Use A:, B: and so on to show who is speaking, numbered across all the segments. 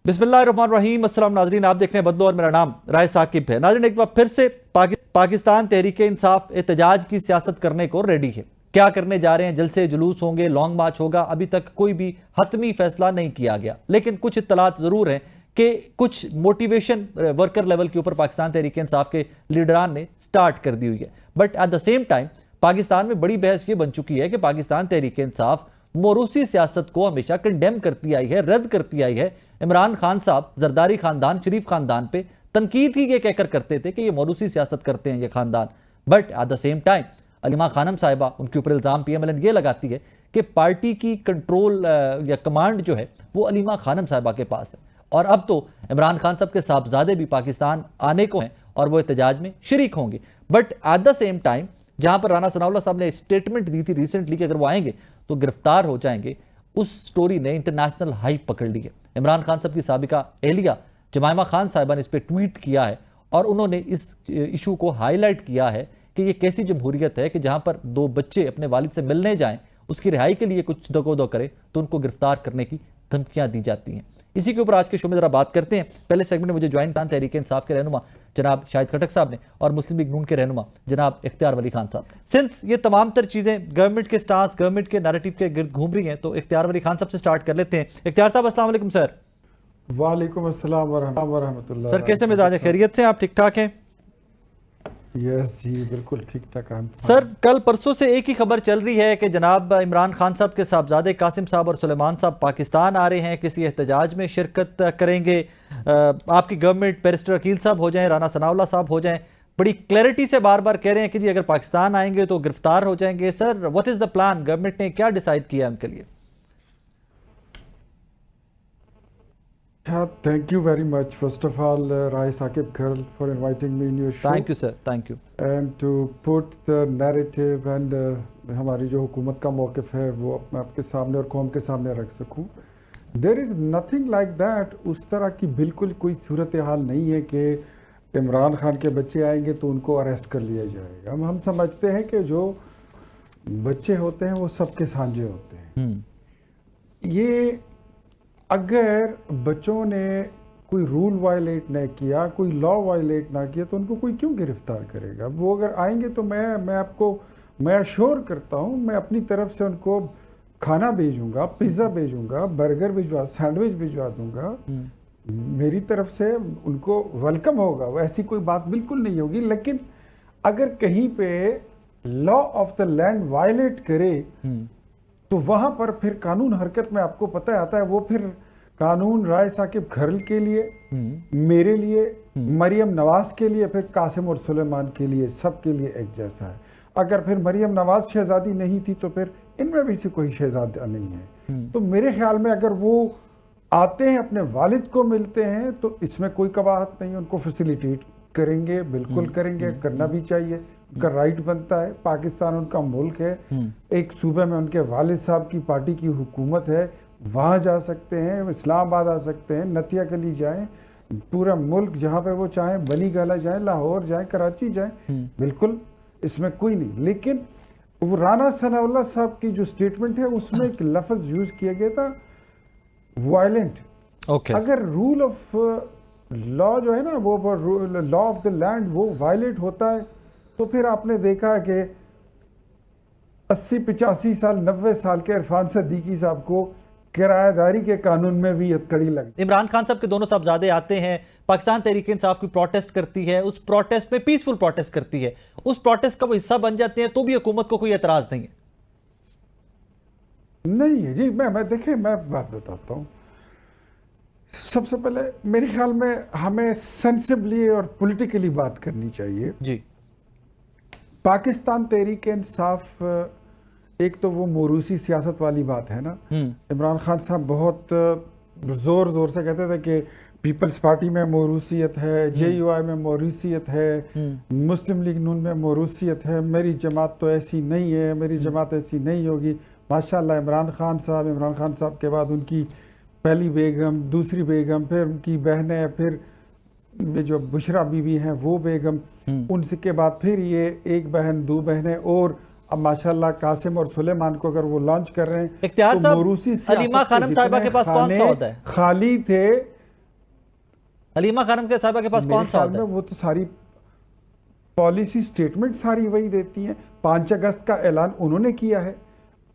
A: बिस्मिल्लाहिर्रहमानिर्रहीम। अस्सलाम नाज़रीन, आप देख रहे हैं बदलो और मेरा नाम राय साकिब है। नाज़रीन, एक बार फिर से पाकिस्तान तहरीक इंसाफ एहतजाज की सियासत करने को रेडी है। क्या करने जा रहे हैं? जलसे जुलूस होंगे, लॉन्ग मार्च होगा। अभी तक कोई भी हतमी फैसला नहीं किया गया, लेकिन कुछ इत्तलात ज़रूर हैं कि कुछ मोटिवेशन वर्कर लेवल के ऊपर पाकिस्तान तहरीक इंसाफ के लीडरान ने स्टार्ट कर दी हुई है। But at the same time Pakistan में बड़ी बहस ये बन चुकी है कि पाकिस्तान तहरीक इंसाफ मोरूसी सियासत को हमेशा कंडेम करती आई है, रद्द करती आई है। इमरान खान साहब जरदारी खानदान, शरीफ खानदान पे तनकीद ही ये कहकर करते थे कि ये मोरूसी सियासत करते हैं ये खानदान। But at the same time Aleema Khanum साहिबा, उनके ऊपर इल्ज़ाम PMLN ये लगाती है कि पार्टी की कंट्रोल या कमांड जो है वो अलीमा खानम साहिबा के पास है। और अब तो इमरान खान साहब के साहबजादे भी पाकिस्तान आने को हैं और वो एहतजाज में शरीक होंगे। But at the same time जहां पर राना सनाउल्लाह साहब ने स्टेटमेंट दी थी रिसेंटली कि अगर वो आएंगे तो गिरफ्तार हो जाएंगे, उस स्टोरी ने इंटरनेशनल हाइप पकड़ ली है। इमरान खान साहब की साबिका एहलिया जमायमा खान साहिबा ने इस पर ट्वीट किया है और उन्होंने इस इशू को हाईलाइट किया है कि ये कैसी जमहूरियत है कि जहां पर दो बच्चे अपने वालिद से मिलने जाएं, उसकी रिहाई के लिए कुछ दगोदो करे तो उनको गिरफ्तार करने की धमकियां दी जाती हैं। इसी के ऊपर आज के शो में जरा बात करते हैं। पहले सेगमेंट में मुझे ज्वाइन किया तहरीक इंसाफ के रहनुमा जनाब शाहिद खटक साहब ने और मुस्लिम लीग नून के रहनुमा जनाब इख्तियार वली खान साहब। सिंस ये तमाम तर चीजें गवर्नमेंट के स्टांस, गवर्नमेंट के नैरेटिव के गिर्द घूम रही हैं, तो इख्तियार वली खान साहब से स्टार्ट कर लेते हैं। इख्तियार साहब अस्सलाम वालेकुम सर।
B: वालेकुम अस्सलाम वरहमतुल्लाह।
A: सर कैसे मिजाज है? खैरियत से? आप ठीक ठाक हैं?
B: यस जी, बिल्कुल ठीक ठाक।
A: सर कल परसों से एक ही खबर चल रही है कि जनाब इमरान खान साहब के साहबजादे कासिम साहब और सुलेमान साहब पाकिस्तान आ रहे हैं, किसी एहतजाज में शिरकत करेंगे। आपकी गवर्नमेंट बैरिस्टर अकील साहब हो जाएं, राना सनाउल्लाह साहब हो जाएं, बड़ी क्लैरिटी से बार बार कह रहे हैं कि जी अगर पाकिस्तान आएंगे तो गिरफ्तार हो जाएंगे। Sir what is the plan? Government ने क्या डिसाइड किया उनके लिए?
B: Thank you very much. First of all, Rai Saqib Kharal for inviting me in your show.
A: Thank you sir, thank you.
B: And to put the narrative and हमारी जो हुकूमत का मौक़िफ़ है वो मैं आपके सामने और कौम के सामने रख सकूं। There is nothing like that. उस तरह की बिल्कुल कोई सूरत हाल नहीं है कि इमरान खान के बच्चे आएंगे तो उनको अरेस्ट कर लिया जाएगा। हम समझते हैं कि जो बच्चे होते हैं वो सबके साझे होते हैं। ये अगर बच्चों ने कोई रूल वायलेट नहीं किया, कोई लॉ वायलेट ना किया, तो उनको कोई क्यों गिरफ्तार करेगा? वो अगर आएंगे तो मैं अश्योर करता हूँ, मैं अपनी तरफ से उनको खाना भेजूंगा, पिज़्ज़ा भेजूंगा, बर्गर भिजवा, सैंडविच भिजवा दूंगा। मेरी तरफ से उनको वेलकम होगा, ऐसी कोई बात बिल्कुल नहीं होगी। लेकिन अगर कहीं पे law of the land violate करे तो वहां पर फिर कानून हरकत में, आपको पता आता है, वो फिर कानून राय साकिब खरल के लिए, मेरे लिए, मरियम नवाज के लिए, फिर कासिम और सुलेमान के लिए, सबके लिए एक जैसा है। अगर फिर मरियम नवाज शहजादी नहीं थी तो फिर इनमें भी से कोई शहजादा नहीं है। तो मेरे ख्याल में अगर वो आते हैं, अपने वालिद को मिलते हैं, तो इसमें कोई कबाहत नहीं। उनको फैसिलिटेट करेंगे, बिल्कुल करेंगे, करना भी चाहिए, उनका राइट बनता है। पाकिस्तान उनका मुल्क है, एक सूबे में उनके वालिद साहब की पार्टी की हुकूमत है, वहाँ जा सकते हैं, इस्लामाबाद आ सकते हैं, नतिया गली जाएं, पूरा मुल्क जहाँ पे वो चाहें, बनी गाला जाएं, लाहौर जाएं, कराची जाएं, बिल्कुल इसमें कोई नहीं। लेकिन वो राना सनाउल्लाह साहब की जो स्टेटमेंट है उसमें एक लफ्ज़ यूज किया गया था, वायलेंट। अगर रूल ऑफ लॉ जो है ना, वो लॉ ऑफ द लैंड वो वायलेट होता है, तो फिर आपने देखा कि 80, 85 साल, 90 साल के इरफान सदीकी साहब को किराएदारी के कानून में भी कड़ी लग।
A: इमरान खान साहब के दोनों साहबजादे आते हैं, पाकिस्तान तहरीक इंसाफ की प्रोटेस्ट करती है, उस प्रोटेस्ट में पीसफुल प्रोटेस्ट करती है, उस प्रोटेस्ट का वो हिस्सा बन जाते हैं, तो भी हुकूमत को कोई एतराज नहीं है?
B: नहीं है जी। मैं देखिए, मैं बात बताता हूँ। सबसे पहले मेरे ख्याल में हमें सेंसिबली और पॉलिटिकली बात करनी चाहिए
A: जी।
B: पाकिस्तान तहरीक इंसाफ, एक तो वो मोरूसी सियासत वाली बात है ना। इमरान खान साहब बहुत जोर से कहते थे कि पीपल्स पार्टी में मोरूसियत है, JUI में मोरूसियत है, मुस्लिम लीग नून में मोरूसियत है, मेरी जमात तो ऐसी नहीं है, मेरी जमात ऐसी नहीं होगी। माशाल्लाह इमरान खान साहब के बाद उनकी पहली बेगम, दूसरी बेगम, फिर उनकी बहनें, फिर जो बुशरा बीवी हैं वो बेगम, उनके बाद फिर ये एक बहन, दो बहनें, और अब माशाल्लाह कासिम और सुलेमान को अगर वो लॉन्च कर रहे हैं,
A: तो मोरूसी अलीमा खानम साहिबा के पास कौन सा होता है?
B: खाली थे
A: हलीमा खानम के साहबा के पास
B: मेरे
A: कौन सा
B: ख्याल
A: होता
B: में
A: है?
B: वो तो सारी पॉलिसी स्टेटमेंट सारी वही देती हैं। 5 अगस्त का ऐलान उन्होंने किया है।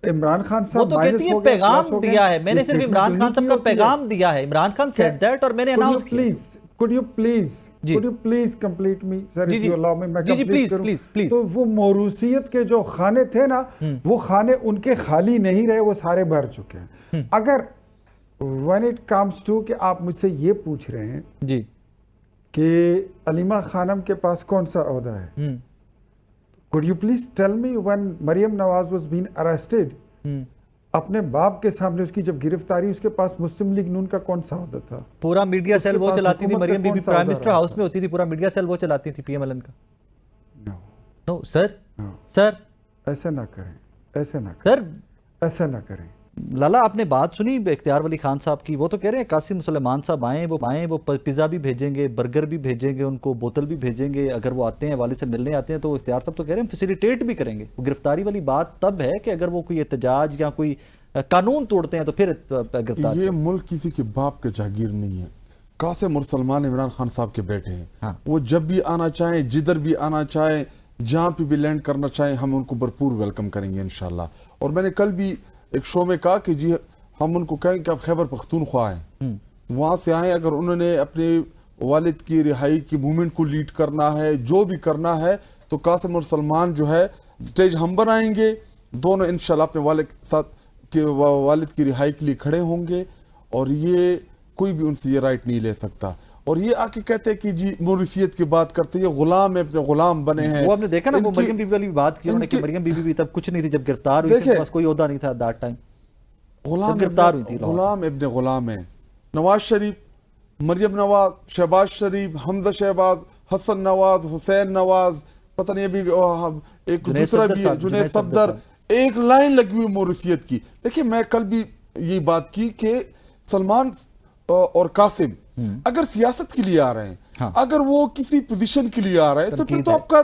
B: इमरान खान
A: वो
B: साहब
A: तो कहती है पैगाम दिया है, मैंने सिर्फ इमरान खान साहब का पैगाम दिया है, इमरान खान सेड दैट और मैंने अनाउंस किया।
B: could you
A: ji.
B: please complete me sir,
A: ji,
B: if
A: ji.
B: you allow me, मैं
A: जी, जी,
B: complete
A: please,
B: करूं।
A: please, please।
B: तो वो मौरूसियत के जो खाने थे ना, वो खाने उनके खाली नहीं रहे, वो सारे भर चुके हैं। अगर when it comes to कि आप मुझसे ये पूछ रहे हैं
A: जी।
B: कि अलीमा खानम के पास कौन सा ओहदा है, could you please tell me when Maryam Nawaz was being arrested, अपने बाप के सामने उसकी जब गिरफ्तारी, उसके पास मुस्लिम लीग नून का कौन सा ओहदा था?
A: पूरा मीडिया सेल वो
B: पास
A: चलाती थी,
B: हुकूमत का
A: मरियम बीबी
B: कौन सा
A: प्राइम
B: ओहदा
A: मिनिस्टर
B: रहा
A: हाउस
B: था?
A: में होती थी, पूरा मीडिया सेल वो चलाती थी पीएमएलएन का।
B: No,
A: no sir,
B: no,
A: sir,
B: ऐसा ना करें, ऐसा ना करें,
A: सर।
B: ऐसा ना करें।
A: लाला आपने बात सुनी इख्तियार वली खान साहब की? वो तो कह रहे हैं कासिम सुलेमान साहब आए, वो पिज़्ज़ा भी भेजेंगे, बर्गर भी भेजेंगे, उनको बोतल भी भेजेंगे, अगर वो आते हैं वाले से मिलने आते हैं तो इख्तियार साहब तो कह रहे हैं फैसिलिटेट भी करेंगे। वो गिरफ्तारी वाली बात तब है कि अगर वो कोई एहतजाज या कोई कानून तोड़ते हैं तो फिर गिरफ्तार।
C: ये मुल्क किसी के बाप के जागीर नहीं है। कासिम और सलमान इमरान खान साहब के बेटे हैं।
A: हाँ।
C: वो जब भी आना चाहें, जिधर भी आना चाहें, जहां पे भी लैंड करना चाहें, हम उनको भरपूर वेलकम करेंगे इंशाल्लाह। और मैंने कल भी एक शो में कहा कि जी हम उनको कहें कि आप खैबर पख्तूनख्वा हैं, वहां से आए, अगर उन्होंने अपने वालिद की रिहाई की मूवमेंट को लीड करना है, जो भी करना है, तो कासिम और सलमान जो है स्टेज हम बनाएंगे, दोनों इंशाल्लाह अपने वालिद की रिहाई के लिए खड़े होंगे। और ये कोई भी उनसे ये राइट नहीं ले सकता। और ये आके कहते हैं कि जी मौरूसियत की बात करते हैं, ये गुलाम है, अपने गुलाम बने हैं।
A: वो आपने देखा ना, वो मरियम बीबी वाली बात की उन्होंने कि मरियम बीबी भी तब कुछ नहीं थी जब गिरफ्तार हुई थी, बस कोई ओहदा नहीं था दैट टाइम,
C: गुलाम
A: गिरफ्तार हुई थी।
C: गुलाम इब्ने गुलाम है। नवाज शरीफ, मरियम नवाज, शहबाज शरीफ, हमजा शहबाज, हसन नवाज, हुसैन नवाज, पता नहीं अभी एक दूसरा भी है, जुनैद सफदर, एक लाइन लगी हुई मौरूसियत की। देखिए मैं कल भी ये बात की कि सलमान और कासिम अगर सियासत के लिए आ रहे हैं,
A: हाँ।
C: अगर वो किसी पोजीशन के लिए आ रहे हैं तो फिर तो आपका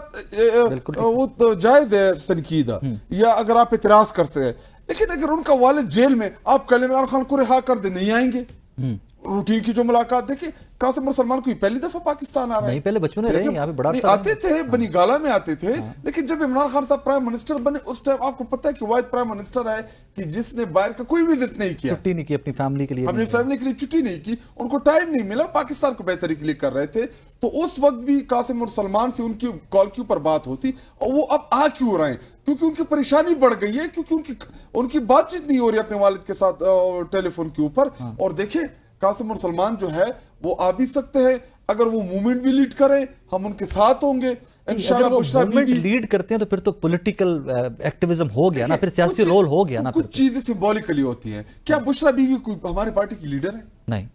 C: वो तो जायज है तनकीद, या अगर आप इतराज कर सके। लेकिन अगर उनका वालिद जेल में, आप कल इमरान खान को रिहा कर दे, नहीं आएंगे। रूटीन की जो मुलाकात देखिए, कासिम और सलमान को पहली दफा पाकिस्तान आ रहे हैं।
A: नहीं, पहले बचपन में रहे, यहाँ पे बड़ा
C: आते थे, बनी गाला में आते थे। लेकिन जब इमरान खान साहब प्राइम मिनिस्टर बने, उस टाइम आपको पता है कि वाहिद प्राइम मिनिस्टर है कि जिसने बाहर का कोई विजिट नहीं किया,
A: छुट्टी नहीं की अपनी फैमिली के लिए,
C: अपनी फैमिली के लिए छुट्टी नहीं की, उनको टाइम नहीं मिला, पाकिस्तान को बेहतरी के लिए कर रहे थे। तो उस वक्त भी कासिम और सलमान से उनकी कॉल के ऊपर बात होती, और वो अब आ क्यों रहे हैं? क्योंकि उनकी परेशानी बढ़ गई है, क्योंकि उनकी बातचीत नहीं हो रही अपने वालिद के साथ टेलीफोन के ऊपर। और देखिए कासिम और सलमान जो है वो आ भी सकते हैं, अगर वो मूवमेंट भी लीड करें, हम उनके साथ होंगे इंशाल्लाह। बुशरा बीबी
A: लीड करते हैं तो फिर तो पॉलिटिकल एक्टिविज्म हो गया ना, फिर सियासी रोल हो गया ना।
C: कुछ चीजें सिंबॉलिकली होती हैं। क्या बुशरा बीबी कोई हमारी पार्टी की लीडर है?
A: नहीं।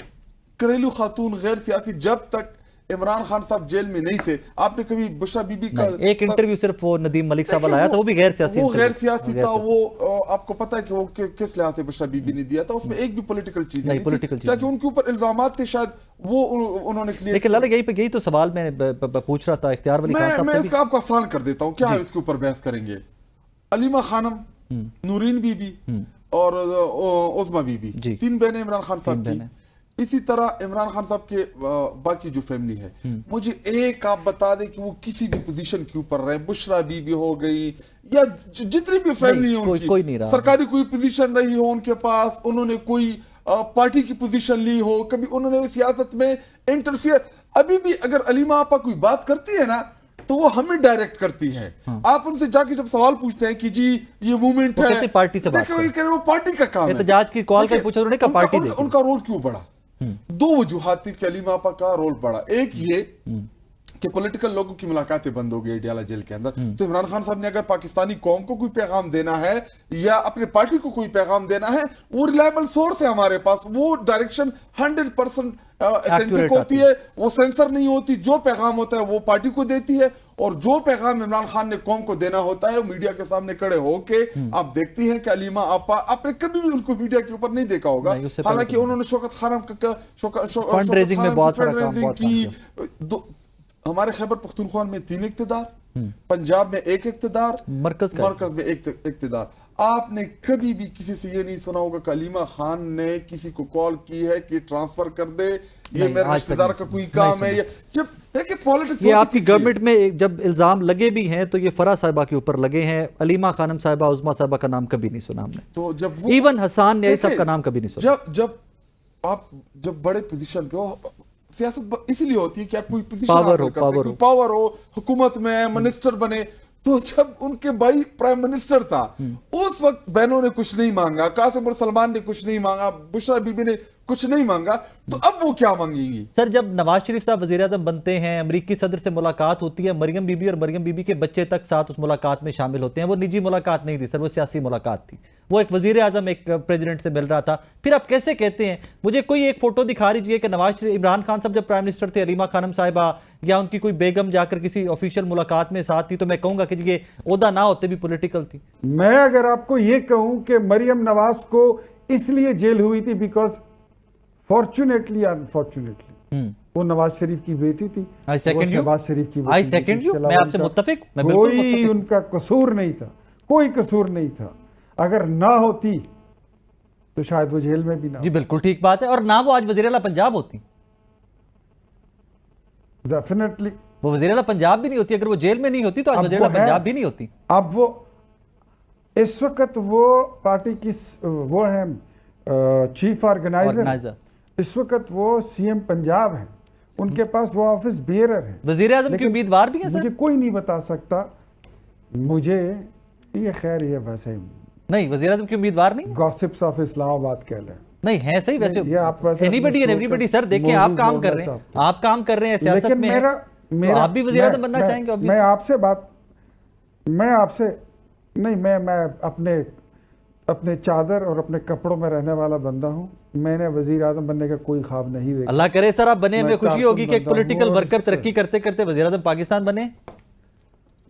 C: घरेलू खातून, गैर सियासी, जब तक इमरान खान साहब जेल में नहीं थे, आपने कभी बुशरा बीबी का
A: एक इंटरव्यू सिर्फ वो नदीम मलिक साहब वाला आया था, वो भी गैर सियासी,
C: वो गैर सियासी था। वो आपको पता है कि वो किस लिहाज से बुशरा बीबी ने दिया था, उसमें एक भी पॉलिटिकल चीज नहीं थी, ताकि उनके ऊपर इल्जामात थे, शायद वो उन्होंने क्लियर।
A: लेकिन लाला यही तो सवाल मैं पूछ रहा था इख्तियार वली खान साहब,
C: मैं इसका आपको आसान कर देता हूँ, क्या है इसके ऊपर बहस करेंगे। अलीमा खानम, नूरीन बीबी और उज़मा बीबी, 3 बहनें इमरान खान साहब की। इसी तरह इमरान खान साहब के बाकी जो फैमिली है, मुझे एक आप बता दें कि वो किसी भी पोजीशन के ऊपर रहे, बुशरा बीबी हो गई या जितनी भी फैमिली है उनकी, कोई नहीं रहा, सरकारी कोई पोजीशन रही हो उनके पास, उन्होंने कोई पार्टी की पोजीशन ली हो, कभी उन्होंने सियासत में इंटरफियर, अभी भी अगर अलीमा आपा कोई बात करती है ना तो वो हमें डायरेक्ट करती है। आप उनसे जाके जब सवाल पूछते हैं कि जी ये मूवमेंट है,
A: पार्टी से बात
C: करें, वो पार्टी का काम है।
A: एहतजाज की कॉल कर पूछा उन्होंने, पार्टी
C: उनका रोल क्यों बढ़ा? 2 वजूहात थी कि अलीमा आपा का रोल बढ़ा। एक ये कि पॉलिटिकल लोगों की मुलाकातें बंद हो गई अडियाला जेल के अंदर, तो इमरान खान साहब ने अगर पाकिस्तानी कौम को कोई पैगाम देना है या अपने पार्टी को कोई पैगाम देना है, वो रिलायबल सोर्स है हमारे पास, वो डायरेक्शन 100% ऑथेंटिक होती है, वो सेंसर नहीं होती। जो पैगाम होता है वो पार्टी को देती है, और जो पैगाम इमरान खान ने कौम को देना होता है मीडिया के सामने खड़े होके आप देखती हैं कि अलीमा आपा, आपने कभी भी उनको मीडिया के ऊपर नहीं देखा होगा, हालांकि उन्होंने शौकत खानम की हमारे खैबर पख्तूनख्वा में 3 इक़्तिदार, पंजाब में एक इक्तदार,
A: मरकज
C: में एक इक्तदार। आपने कभी भी किसी से ये नहीं सुना होगा कि अलीमा खान ने किसी को कॉल की है कि ट्रांसफर कर दे, ये मेरे रिश्तेदार का कोई काम है। जब देखिए पॉलिटिक्स,
A: ये आपकी गवर्नमेंट में जब इल्जाम लगे भी हैं तो ये फरा साहिबा के ऊपर लगे हैं। अलीमा खानम साहिबा, उज़मा साहिबा का नाम कभी नहीं सुना हमने।
C: तो जब
A: इवन हसन न्याई साहब का नाम कभी नहीं सुना।
C: जब बड़े पोजीशन पे हो, सियासत इसलिए होती है कि आप कोई पोजीशन
A: पावर
C: हासिल पावर हो, हुकूमत में मिनिस्टर बने। तो जब उनके भाई प्राइम मिनिस्टर था, उस वक्त बहनों ने कुछ नहीं मांगा, कासिम और सलमान ने कुछ नहीं मांगा, बुशरा बीबी ने कुछ नहीं मांगा, तो अब वो क्या मांगेंगी?
A: सर, जब नवाज शरीफ साहब वजीर आज़म बनते हैं, अमरीकी सदर से मुलाकात होती है, मरियम बीबी और मरियम बीबी के बच्चे तक साथ उस मुलाकात में शामिल होते हैं। वो निजी मुलाकात नहीं थी सर, वो सियासी मुलाकात थी। वो एक वजीर आज़म एक प्रेसिडेंट से मिल रहा था। फिर आप कैसे कहते हैं, मुझे कोई एक फोटो दिखा दीजिए कि इमरान खान साहब जब प्राइम मिनिस्टर थे, अलीमा खानम साहिबा या उनकी कोई बेगम जाकर किसी ऑफिशियल मुलाकात में साथ थी, तो मैं कहूंगा कि ये ओहदा ना होते भी पॉलिटिकल थी।
B: मैं अगर आपको ये कहूं कि मरियम नवाज को इसलिए जेल हुई थी बिकॉज फॉर्चुनेटली अनफॉर्चुनेटली वो नवाज शरीफ की बेटी थी।
A: आई सेकंड यू,
B: नवाज शरीफ की
A: आई सेकंड यू, मैं आपसे मुत्तफिक, मैं बिल्कुल
B: कोई
A: मुत्तफिक।
B: उनका कसूर नहीं था, कोई कसूर नहीं था। अगर ना होती तो शायद वो जेल में भी ना।
A: जी बिल्कुल ठीक बात है। और ना वो आज वज़ीर आला पंजाब होती,
B: डेफिनेटली
A: वो वज़ीर आला पंजाब भी नहीं होती। अगर वो जेल में नहीं होती तो आज वज़ीर आला पंजाब भी नहीं होती।
B: अब वो इस वक्त वो पार्टी की वो है चीफ ऑर्गेनाइजर। इस वक्त वो सीएम पंजाब है, उनके पास वो ऑफिस बेयरर है।
A: वज़ीर आज़म के उम्मीदवार भी हैं सर?
B: मुझे कोई नहीं बता सकता। मुझे ये खैर ये वैसे
A: नहीं, वज़ीर आज़म के उम्मीदवार नहीं,
B: गॉसिप्स ऑफ इस्लामाबाद कह लें।
A: नहीं है सही वैसे। एनीबडी एंड एवरीबडी सर, देखिए आप काम कर रहे हैं, आप काम कर रहे हैं सियासत में, तो आप भी वज़ीर आज़म बनना चाहेंगे?
B: मैं आपसे नहीं, मैं अपने चादर और अपने कपड़ों में रहने वाला बंदा हूं। मैंने वजीर आजम बनने का कोई ख्वाब नहीं देखा।
A: अल्लाह करे सर आप बने, हमें खुशी होगी कि एक पॉलिटिकल वर्कर तरक्की करते करते वजीर आजम पाकिस्तान बने।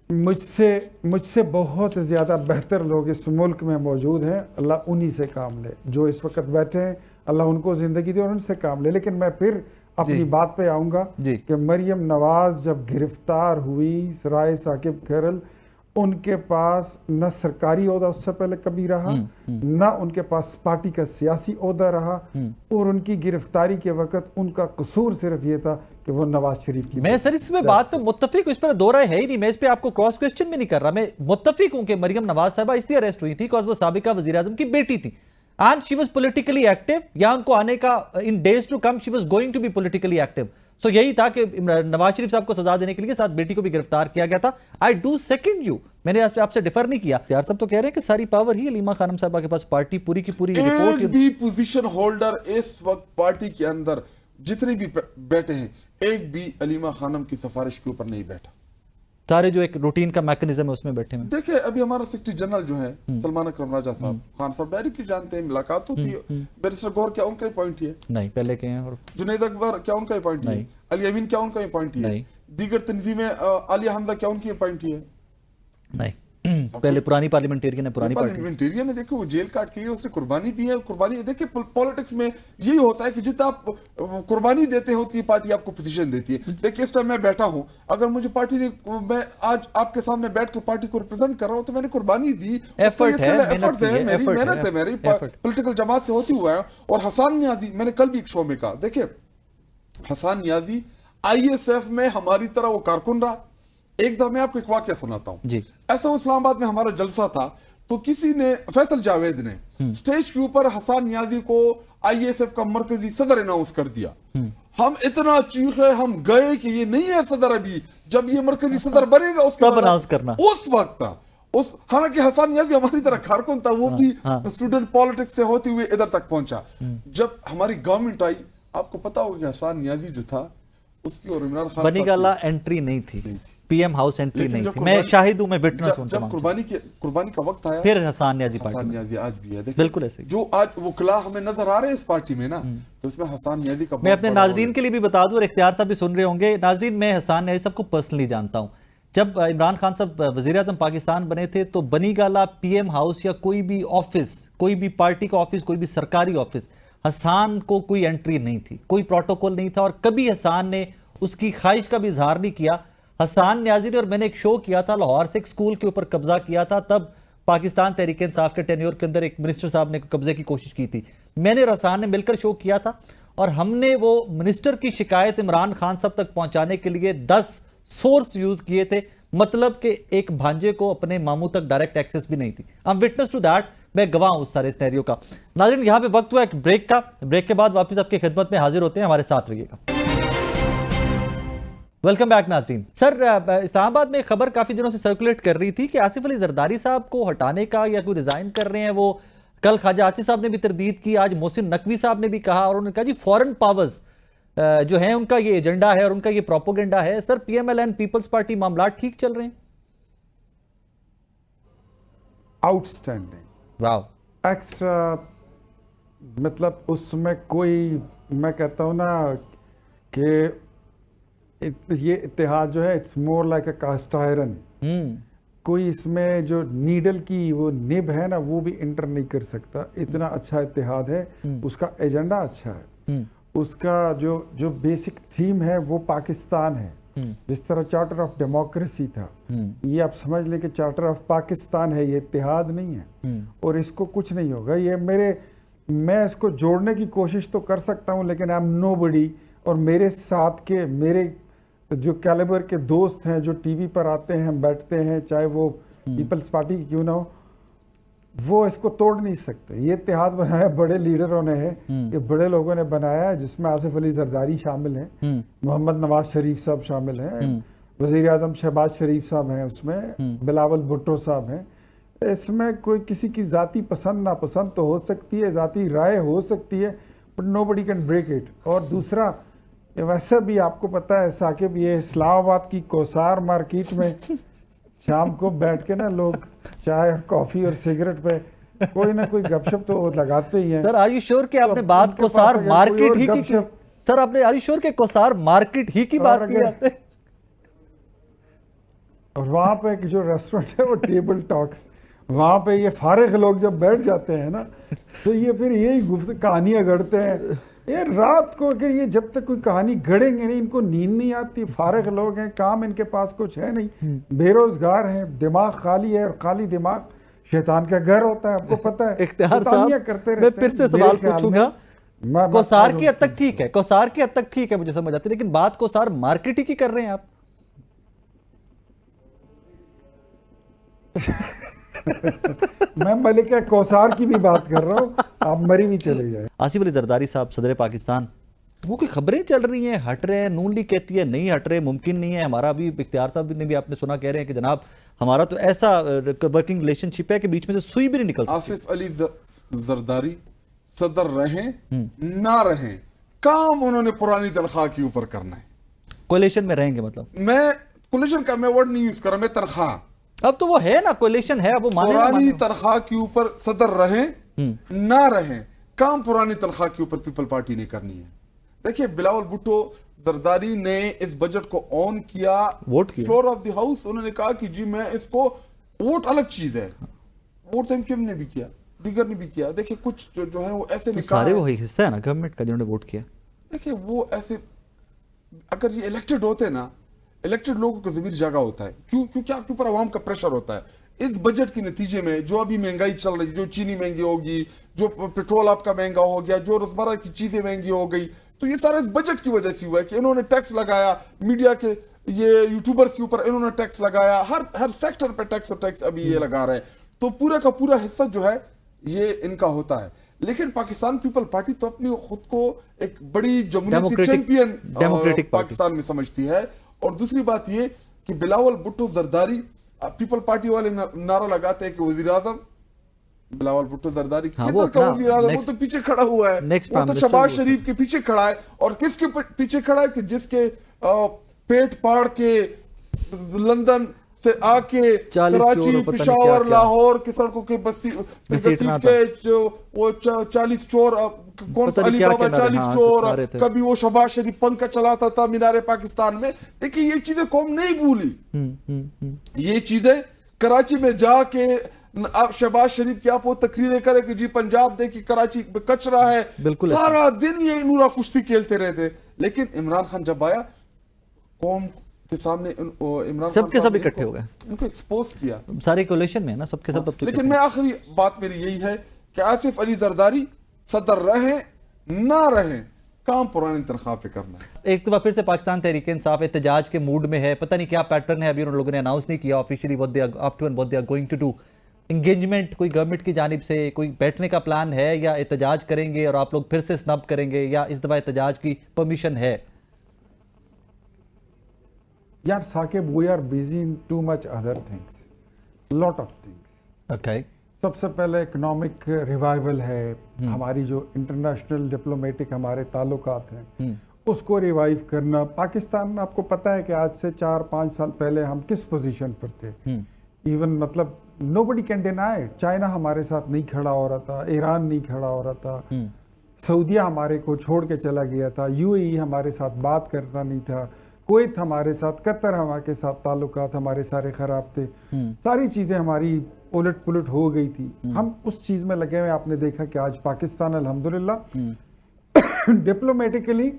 B: मुझसे बहुत ज्यादा बेहतर लोग इस मुल्क में मौजूद हैं। अल्लाह उन्हीं से काम ले, जो इस वक्त बैठे हैं, अल्लाह उनको जिंदगी दे और उनसे काम ले। लेकिन मैं फिर अपनी बात पे आऊंगा कि मरियम नवाज जब गिरफ्तार हुई, राय साकिब खैरल, उनके पास न सरकारी ओहदा उससे पहले कभी रहा, न उनके पास पार्टी का सियासी ओहदा रहा, और उनकी गिरफ्तारी के वक्त उनका कसूर सिर्फ ये था कि वो नवाज शरीफ की।
A: मैं सर इसमें बात पे मुत्तफिक हूं, इस पर दो राय है ही नहीं। मैं इस पे आपको क्रॉस क्वेश्चन भी नहीं कर रहा। मैं मुत्तफिक हूं कि मरियम नवाज साहबा इसलिए अरेस्ट हुई थी बिकॉज वो साबिका वजीर आजम की बेटी थी and she was politically active, या उनको आने का in days to come she was going to be politically active. So यही था कि नवाज शरीफ साहब को सजा देने के लिए साथ बेटी को भी गिरफ्तार किया गया था। आई डू सेकंड यू, मैंने आपसे डिफर नहीं किया। यार सब तो कह रहे हैं कि सारी पावर ही अलीमा खानम साहबा के पास, पार्टी पूरी की पूरी
C: एक भी पोजीशन होल्डर इस वक्त पार्टी के अंदर जितने भी बैठे हैं, एक भी अलीमा खानम की सिफारिश के ऊपर नहीं बैठा।
A: सारे जो एक रूटीन का मैकेनिज्म है उसमें बैठे हैं।
C: देखिए अभी हमारा सेक्रेटरी जनरल जो है सलमान अकरम राजा साहब, खान साहब डायरेक्टली जानते हैं, मुलाकात होती है। बैरिस्टर गौर क्या उनका अपॉइंट है?
A: नहीं, पहले के हैं। और
C: जुनैद अकबर क्या उनका अपॉइंट है? अली अमीन क्या उनका अपॉइंट है? दीगर तंजीमें आलिया हमजा क्या उनकी अपॉइंट है?
A: नहीं, पहले पुरानी पार्लियामेंटेरियन है, पुरानी
C: पार्लियामेंटेरियन है। देखो वो जेल काट के उसने कुर्बानी दी है। कुर्बानी देखिए पॉलिटिक्स में यही होता है कि जितना आप कुर्बानी देते होती है पार्टी आपको पोजीशन देती है। देखिए इस टाइम मैं बैठा हूं, अगर मुझे पार्टी ने, मैं आज आपके सामने बैठ कर पार्टी को रिप्रेजेंट कर रहा हूं, तो मैंने कुर्बानी दी,
A: एफर्ट है,
C: मेरी मेहनत है, मेरी पॉलिटिकल जमात से होती हुआ है। और हसन नियाजी, मैंने कल भी एक शो में कहा, देखिए हसन नियाजी ISF में हमारी तरह वो कारकुन रहा। एक दफा मैं आपको एक वाकया सुनाता हूं। ऐसा इस्लामाबाद में हमारा जलसा था, तो किसी ने, फैसल जावेद ने स्टेज के ऊपर हसन नियाजी को ISF का मरकजी सदर अनाउंस कर दिया। हम इतना चीखे, हम गए कि ये नहीं है सदर, अभी जब ये मरकजी सदर बनेगा उसके बाद अनाउंस करना। उस वक्त था, उस हालांकि हसन नियाजी हमारी तरह कारकुन था, वो भी स्टूडेंट पॉलिटिक्स से होते हुए इधर तक पहुंचा। जब हमारी गवर्नमेंट आई, आपको पता होगा कि हसन नियाजी जो था उसकी और इमरान खान
A: बनीगाला एंट्री नहीं थी, पीएम हाउस एंट्री नहीं थी। मैं शाहिद हूं, मैं विटनेस हूं।
C: जब कुर्बानी का वक्त आया,
A: फिर हसन नियाजी
C: आज भी है।
A: बिल्कुल ऐसे
C: जो आज वो किला हमें नजर आ रहे हैं इस पार्टी में ना, तो इसमें हसन नियाजी का।
A: मैं अपने नाजरीन के लिए भी बता दूं, और इख्तियार साहब भी सुन रहे होंगे। नाजरीन, मैं हसन नियाजी साहब को पर्सनली जानता हूं। जब इमरान खान साहब वजीर आजम पाकिस्तान बने थे, तो बनीगाला पीएम हाउस या कोई भी ऑफिस, कोई भी पार्टी का ऑफिस, कोई भी सरकारी ऑफिस, हसन को कोई एंट्री नहीं थी, कोई प्रोटोकॉल नहीं था, और कभी हसन ने उसकी ख्वाहिश का भी इजहार नहीं किया। हसन न्याजी ने और मैंने एक शो किया था लाहौर से, एक स्कूल के ऊपर कब्जा किया था, तब पाकिस्तान तहरीक इंसाफ के टेन्योर के अंदर एक मिनिस्टर साहब ने कब्जे की कोशिश की थी। मैंने और हसन ने मिलकर शो किया था और हमने वो मिनिस्टर की शिकायत इमरान खान साहब तक पहुंचाने के लिए 10 सोर्स यूज किए थे, मतलब कि एक भांजे को अपने मामू तक डायरेक्ट एक्सेस भी नहीं थी। I am witness to that, मैं गवाह हूं उस सारे सिनेरियो का। नाज़रीन, यहां पे वक्त हुआ एक ब्रेक का, ब्रेक के बाद वापस आपकी खिदमत में हाजिर होते हैं, हमारे साथ रहिएगा। वेलकम बैक नाज़रीन। सर, इस्लामाबाद में एक खबर काफी दिनों से सर्कुलेट कर रही थी कि आसिफ अली जरदारी साहब को हटाने का या कोई रिजाइन कर रहे हैं वो। कल ख्वाजा आसिफ साहब ने भी तरदीद की, आज मोहसिन नकवी साहब ने भी कहा और उन्होंने कहा जी फॉरेन पावर्स जो है उनका ये एजेंडा है और उनका ये प्रोपोगेंडा है। सर, पीएमएल पीपल्स पार्टी मामला ठीक चल रहे हैं?
B: आउटस्टैंडिंग,
A: वाह,
B: एक्स्ट्रा, मतलब उसमें कोई, मैं कहता हूँ ना कि ये इत्तेहाद जो है it's more like a cast iron. कोई इसमें जो नीडल की वो निब है ना वो भी इंटर नहीं कर सकता, इतना अच्छा इत्तेहाद है। उसका एजेंडा अच्छा है, उसका जो बेसिक थीम है वो पाकिस्तान है। जिस तरह चार्टर ऑफ डेमोक्रेसी था, ये आप समझ ले कि चार्टर ऑफ पाकिस्तान है, ये इत्तेहाद नहीं है और इसको कुछ नहीं होगा। ये मैं इसको जोड़ने की कोशिश तो कर सकता हूँ लेकिन आई एम नोबडी। और मेरे साथ के मेरे जो कैलिबर के दोस्त हैं जो टीवी पर आते हैं, बैठते हैं, चाहे वो पीपल्स पार्टी की क्यों ना हो, वो इसको तोड़ नहीं सकते। ये इत्तेहाद बनाया बड़े लीडरों ने है, ये बड़े लोगों ने बनाया है, जिसमें आसिफ अली जरदारी शामिल हैं, मोहम्मद नवाज शरीफ साहब शामिल हैं, वजीर आजम शहबाज शरीफ साहब हैं, उसमें बिलावल भुट्टो साहब हैं। इसमें कोई किसी की जाती पसंद नापसंद तो हो सकती है, जाती राय हो सकती है, but nobody can break it. और दूसरा, वैसे भी आपको पता है साकिब, ये इस्लामाबाद की कोसार मार्केट में शाम को बैठ के ना लोग चाय कॉफी और सिगरेट पे कोई ना कोई गपशप तो लगाते ही हैं।
A: सर, आर यू श्योर कि आपने बात कोसार मार्केट ही की? सर, आपने आर यू श्योर कि कोसार मार्केट ही की बात की आपने?
B: और वहां पे एक जो रेस्टोरेंट है वो टेबल टॉक्स, वहां पे ये फारिग लोग जब बैठ जाते हैं ना तो ये फिर यही कहानियां गढ़ते हैं। ये रात को अगर ये जब तक कोई कहानी गढ़ेंगे नहीं, इनको नींद नहीं आती। फारिग लोग हैं, काम इनके पास कुछ है नहीं, बेरोजगार हैं, दिमाग खाली है और खाली दिमाग शैतान का घर होता है, आपको पता है।
A: इख्तियार साहब, मैं फिर से सवाल पूछूंगा। कोसार की हद तक ठीक है, कोसार की हद तक ठीक है, मुझे समझ आती है, लेकिन बात कोसार मार्केट ही की कर रहे हैं आप।
B: मैं मलिका कोसार की भी बात कर रहा हूँ, आप मरी भी चले जाए।
A: आसिफ अली जरदारी साहब सदर पाकिस्तान, वो कोई खबरें चल रही हैं, हट रहे हैं, नून लीग कहती है नहीं हट रहे, मुमकिन नहीं है। हमारा भी इख्तियार साहब ने भी आपने सुना कह रहे हैं कि जनाब हमारा तो ऐसा वर्किंग रिलेशनशिप है कि बीच में से सुई भी नहीं निकल सकती।
C: आसिफ अली जरदारी सदर रहें ना रहें, काम उन्होंने पुरानी तनख्वाह के ऊपर करना है।
A: कोलिशन में रहेंगे, मतलब
C: मैं कोलिशन का मैं वर्ड नहीं यूज कर रहा, मैं तनख्वाह,
A: अब तो वो है ना, कोलिशन है, अब वो
C: पुरानी तनख्वाह के ऊपर सदर रहें ना रहें, काम पुरानी तनख्वाह के ऊपर पीपल पार्टी ने करनी है। देखिए, बिलावल भुट्टो जरदारी ने इस बजट को ऑन किया,
A: वोट किया,
C: फ्लोर ऑफ द हाउस, उन्होंने कहा कि जी मैं इसको, वोट अलग चीज है, वोट तो एमक्यूएम ने भी किया, दीगर ने भी किया। देखिए, कुछ जो है वो ऐसे
A: तो सारे वो हिस्सा है ना गवर्नमेंट का जिन्होंने वोट किया।
C: देखिए, वो ऐसे, अगर ये इलेक्टेड होते ना, इलेक्टेड लोगों का ज़मीर जागा होता है, क्योंकि आपके ऊपर आवाम का प्रेशर होता है। इस बजट के नतीजे में जो अभी महंगाई चल रही, जो चीनी महंगी होगी, जो पेट्रोल आपका महंगा हो गया, जो रोजमर्रा की चीजें महंगी हो गई, तो ये सारा इस बजट की वजह से हुआ है कि इन्होंने टैक्स लगाया, मीडिया के ये यूट्यूबर्स के ऊपर इन्होंने टैक्स लगाया, हर सेक्टर पे टैक्स अभी ये लगा रहे हैं, तो पूरा का पूरा हिस्सा जो है ये इनका होता है। लेकिन पाकिस्तान पीपल पार्टी तो अपनी खुद को एक बड़ी जमहूरियती चैंपियन पाकिस्तान में समझती है। और दूसरी बात ये कि बिलावल भुट्टो जरदारी, पीपल पार्टी वाले नारा लगाते हैं कि वजीर आजम बिलावल भुट्टो जरदारी किधर का वजीर आजम, वो तो पीछे खड़ा हुआ है, वो तो शहबाज शरीफ के पीछे खड़ा है। और किसके पीछे खड़ा है? कि जिसके पेट पाड़ के लंदन से आके कराची, पिशावर, लाहौर की सड़कों के के जो वो 40 चोर, कौन सा अली बाबा 40 चोर, कभी वो शहबाज शरीफ पंखा चलाता था मीनारे पाकिस्तान में। देखिए, ये चीजें कौम नहीं भूली। ये चीजें कराची में जाके आप शहबाज शरीफ की आप वो तकरीरें करें कि जी पंजाब देखिए कराची में कचरा है, सारा दिन ये नूरा कुश्ती खेलते रहते। लेकिन इमरान खान जब आया, कौम के सामने इमरान खान
A: सबके सब
C: साहब ने
A: इकट्ठे हो गए,
C: इनको एक्सपोज किया।
A: सारे कोलिशन में है ना, सबके सब।
C: लेकिन मैं आखिरी बात मेरी यही है कि आसिफ अली जरदारी सदर रहे ना रहे, काम पुरानी तनख्वाह पे करना है।
A: एक दफा फिर से पाकिस्तान तहरीक इंसाफ एहतजाज के मूड में है, पता नहीं क्या पैटर्न है, अभी उन लोगों ने अनाउंस नहीं किया officially what they are up to and what they are going to do. Engagement कोई गवर्नमेंट की जानिब से कोई बैठने का प्लान है, या एहतजाज करेंगे और आप लोग फिर से स्नब करेंगे, या इस दफा एहतजाज की परमिशन है?
B: यार Saqib, we are busy in too much other things, lot of things.
A: Okay,
B: सबसे पहले इकोनॉमिक रिवाइवल है, हमारी जो इंटरनेशनल डिप्लोमेटिक हमारे ताल्लुकात हैं उसको रिवाइव करना। पाकिस्तान, आपको पता है कि आज से 4-5 साल पहले हम किस पोजीशन पर थे। इवन मतलब नोबडी कैन डिनाई, चाइना हमारे साथ नहीं खड़ा हो रहा था, ईरान नहीं खड़ा हो रहा था, सऊदीया हमारे को छोड़ के चला गया था, यूएई हमारे साथ बात करता नहीं था, कुवैत हमारे साथ, कतर हमारे साथ ताल्लुकात हमारे सारे खराब थे, सारी चीजें हमारी उलट पुलट हो गई थी। हम उस चीज में लगे हुए। आपने देखा कि आज पाकिस्तान अल्हम्दुलिल्लाह डिप्लोमेटिकली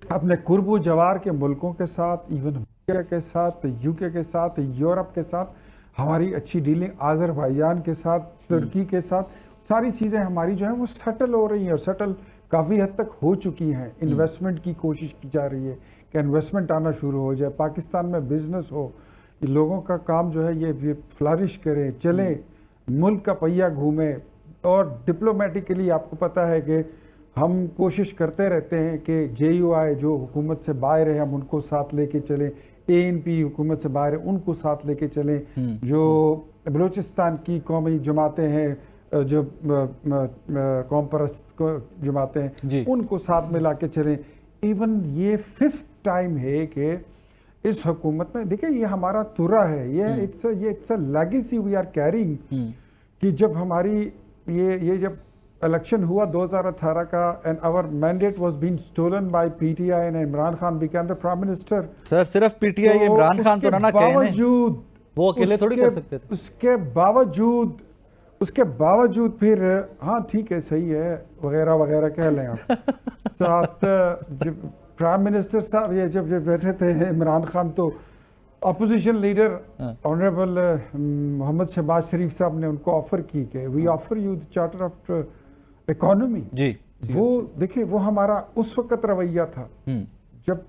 B: अपने कुर्बु जवार के मुल्कों के साथ, इवन अमेरिका के साथ, यूके के साथ, यूरोप के साथ हमारी अच्छी डीलिंग, आज़रबाईजान के साथ, तुर्की के साथ, सारी चीज़ें हमारी जो है वो सेटल हो रही हैं और सेटल काफ़ी हद तक हो चुकी हैं। इन्वेस्टमेंट की कोशिश की जा रही है कि इन्वेस्टमेंट आना शुरू हो जाए, पाकिस्तान में बिजनेस हो, लोगों का काम जो है ये फ्लरिश करे, चले, मुल्क का पहिया घूमे। और डिप्लोमेटिकली आपको पता है कि हम कोशिश करते रहते हैं कि JUI जो हुकूमत से बाहर है हम उनको साथ लेके चलें, ANP हुकूमत से बाहर है उनको साथ लेके चलें, जो बलूचिस्तान की कौमी जमातें हैं, जो कौम परस्त जमातें हैं उनको साथ में ला के चलें। इवन ये 5th टाइम है कि इस हुकूमत में, देखिए ये हमारा तुरा है, ये it's a legacy we are carrying, कि जब हमारी ये जब इलेक्शन हुआ 2018 का and our mandate was been stolen by PTI and Imran Khan became the prime minister.
A: Sir सिर्फ PTI, इमरान खान तो ना कहे, वो अकेले थोड़ी कर सकते थे।
B: उसके बावजूद फिर हाँ ठीक है, सही है वगैरह वगैरह कह लें आप। साथ जब प्राइम मिनिस्टर साहब ये जब बैठे थे इमरान खान, तो opposition leader honourable Mohammad Shahbaz Sharif साहब ने उनको ऑफर की कि we offer you the charter of economy.
A: जी,
B: वो देखिए वो हमारा उस वक्त रवैया था जब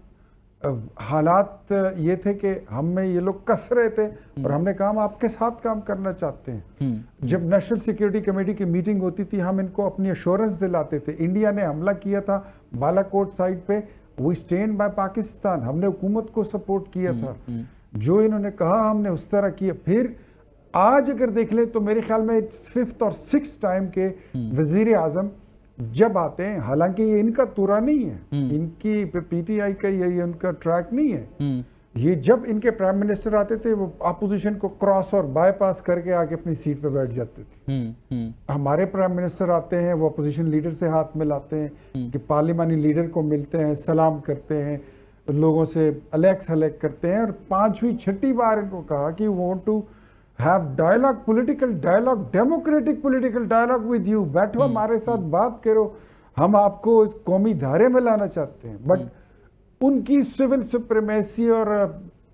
B: हालात ये थे कि हम में ये लोग कस रहे थे और हमने कहा हम आपके साथ काम करना चाहते हैं। जब नेशनल सिक्योरिटी कमेटी की मीटिंग होती थी हम इनको अपनी एश्योरेंस दिलाते थे। इंडिया ने हमला किया था बालाकोट साइड पे, वी स्टैंड बाय पाकिस्तान, हमने हुकूमत को सपोर्ट किया था, जो इन्होंने कहा हमने उस तरह किया। फिर आज अगर देख ले तो मेरे ख्याल में 5th और 6th टाइम के वजीर आजम जब आते हैं, हालांकि ये इनका तुरा नहीं है, इनकी PTI का ये उनका ट्रैक नहीं है, ये जब इनके प्राइम मिनिस्टर आते थे वो अपोजिशन को क्रॉस और बाईपास करके आके अपनी सीट पे बैठ जाते थे। हमारे प्राइम मिनिस्टर आते हैं वो अपोजिशन लीडर से हाथ मिलाते हैं, कि पार्लिमानी लीडर को मिलते हैं, सलाम करते हैं, लोगों से अलग सलेक्ट करते हैं। और 5वीं 6ठी बार इनको कहा कि want to have dialogue, political dialogue, democratic political dialogue with you, बैठो हमारे साथ बात करो, हम आपको इस कौमी धारे में लाना चाहते हैं। बट उनकी सिविल सुप्रीमेसी और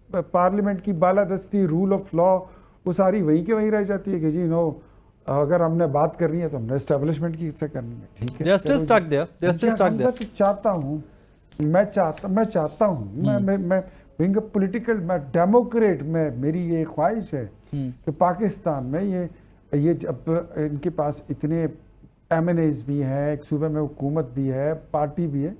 B: पार्लियामेंट की बालादस्ती, रूल ऑफ लॉ, वो सारी वहीं के वहीं रह जाती है कि जी नो, अगर हमने बात करनी है तो हमने एस्टेब्लिशमेंट की से करनी है, ठीक है।
A: जस्टिस स्टक देयर,
B: चाहता हूँ, मैं चाहता हूँ, मैं बीइंग अ पॉलिटिकल, मैं डेमोक्रेट, मेरी ये ख्वाहिश है कि पाकिस्तान में ये जब इनके पास इतने MNAs भी हैं, एक सूबे में हुकूमत भी है, पार्टी भी है,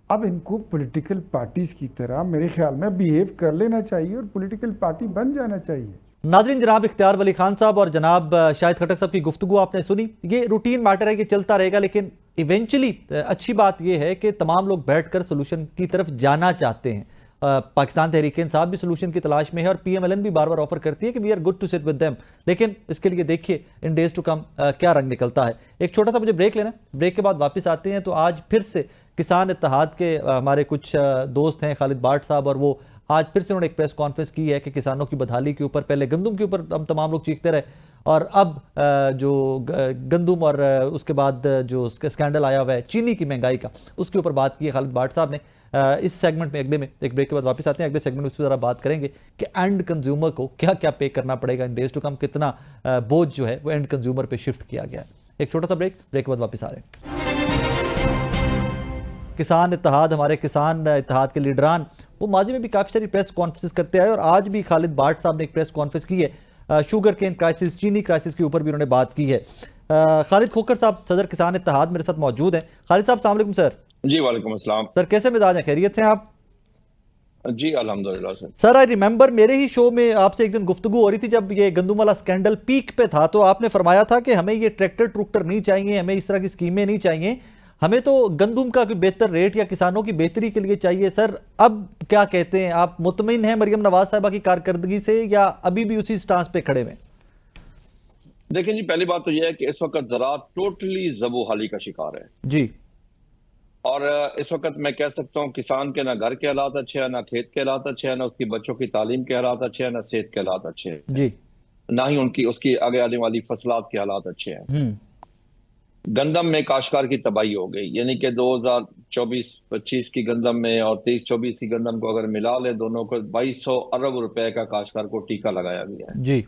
B: अब इनको पॉलिटिकल पार्टीज की तरह मेरे ख्याल में बिहेव कर लेना चाहिए और पॉलिटिकल पार्टी बन जाना चाहिए।
A: नाज़रीन, जनाब इख्तियार वली खान साहब और जनाब शाहिद खट्टक साहब की गुफ्तगू आपने सुनी। ये रूटीन मैटर है कि चलता रहेगा, लेकिन इवेंचुअली अच्छी बात यह है कि तमाम लोग बैठकर सोल्यूशन की तरफ जाना चाहते हैं। पाकिस्तान तहरीक इंसाफ भी सोल्यूशन की तलाश में है और PMLN भी बार बार ऑफर करती है कि we are good to sit with them. लेकिन इसके लिए देखिए इन डेज टू कम क्या रंग निकलता है। एक छोटा सा मुझे ब्रेक लेना, ब्रेक के बाद वापस आते हैं। तो आज फिर से किसान इत्तेहाद के हमारे कुछ दोस्त हैं, खालिद बाट साहब, और वो आज फिर से उन्होंने एक प्रेस कॉन्फ्रेंस की है कि किसानों की बदहाली के ऊपर, पहले गंदम के ऊपर हम तमाम लोग चीखते रहे, और अब जो गंदम और उसके बाद जो स्कैंडल आया हुआ है चीनी की महंगाई का, उसके ऊपर बात की है खालिद बाट साहब ने। इस सेगमेंट में अगले में एक ब्रेक के बाद वापस आते हैं, अगले सेगमेंट में उसकी ज़रा बात करेंगे कि एंड कंज्यूमर को क्या क्या पे करना पड़ेगा इन डेज टू कम, कितना बोझ जो है वो एंड कंज्यूमर पे शिफ्ट किया गया है। एक छोटा सा ब्रेक के बाद वापस आ रहे हैं। किसान इत्तेहाद, हमारे किसान इत्तेहाद के लीडरान वो माजी में भी काफ़ी सारी प्रेस कॉन्फ्रेंस करते आए और आज भी खालिद बाट साहब ने एक प्रेस कॉन्फ्रेंस की है शुगर केन क्राइसिस, चीनी क्राइसिस के ऊपर भी उन्होंने बात की है। खालिद खोखर साहब सदर किसान इत्तेहाद मेरे साथ मौजूद हैं। खालिद साहब अस्सलाम वालेकुम सर।
D: जी वालेकुम अस्सलाम
A: सर, कैसे मिजाज हैं, खैरियत से आप?
D: जी अल्हम्दुलिल्लाह सर।
A: सर आई रिमेंबर मेरे ही शो में आपसे एक दिन गुफ्तगू हो रही थी जब ये गंदम वाला स्कैंडल पीक पे था, तो आपने फरमाया था कि हमें ये ट्रैक्टर ट्रुक्टर नहीं चाहिए, हमें इस तरह की स्कीमें नहीं चाहिए, हमें तो गंदम का कोई बेहतर रेट या किसानों की बेहतरी के लिए चाहिए। सर अब क्या कहते हैं, आप मुतमईन हैं मरियम नवाज साहिबा की कारकर्दगी से या अभी भी उसी स्टांस पे खड़े हैं?
D: देखिए जी, पहली बात तो यह है कि इस वक्त ज़राअत टोटली ज़बूहाली का शिकार है
A: जी,
D: और इस वक्त मैं कह सकता हूँ किसान के ना घर के हालात अच्छे हैं, ना खेत के हालात अच्छे हैं, ना उसकी बच्चों की तालीम के हालात अच्छे हैं, ना सेहत के हालात अच्छे हैं
A: जी,
D: ना ही उसकी आगे आने वाली फसलात के हालात अच्छे हैं। गंदम में काश्तकार की तबाही हो गई, यानी कि 2024-25 की गंदम में और 23-24 की गंदम को अगर मिला ले दोनों को 2200 अरब रुपए का काश्तकार को टीका लगाया गया है
A: जी,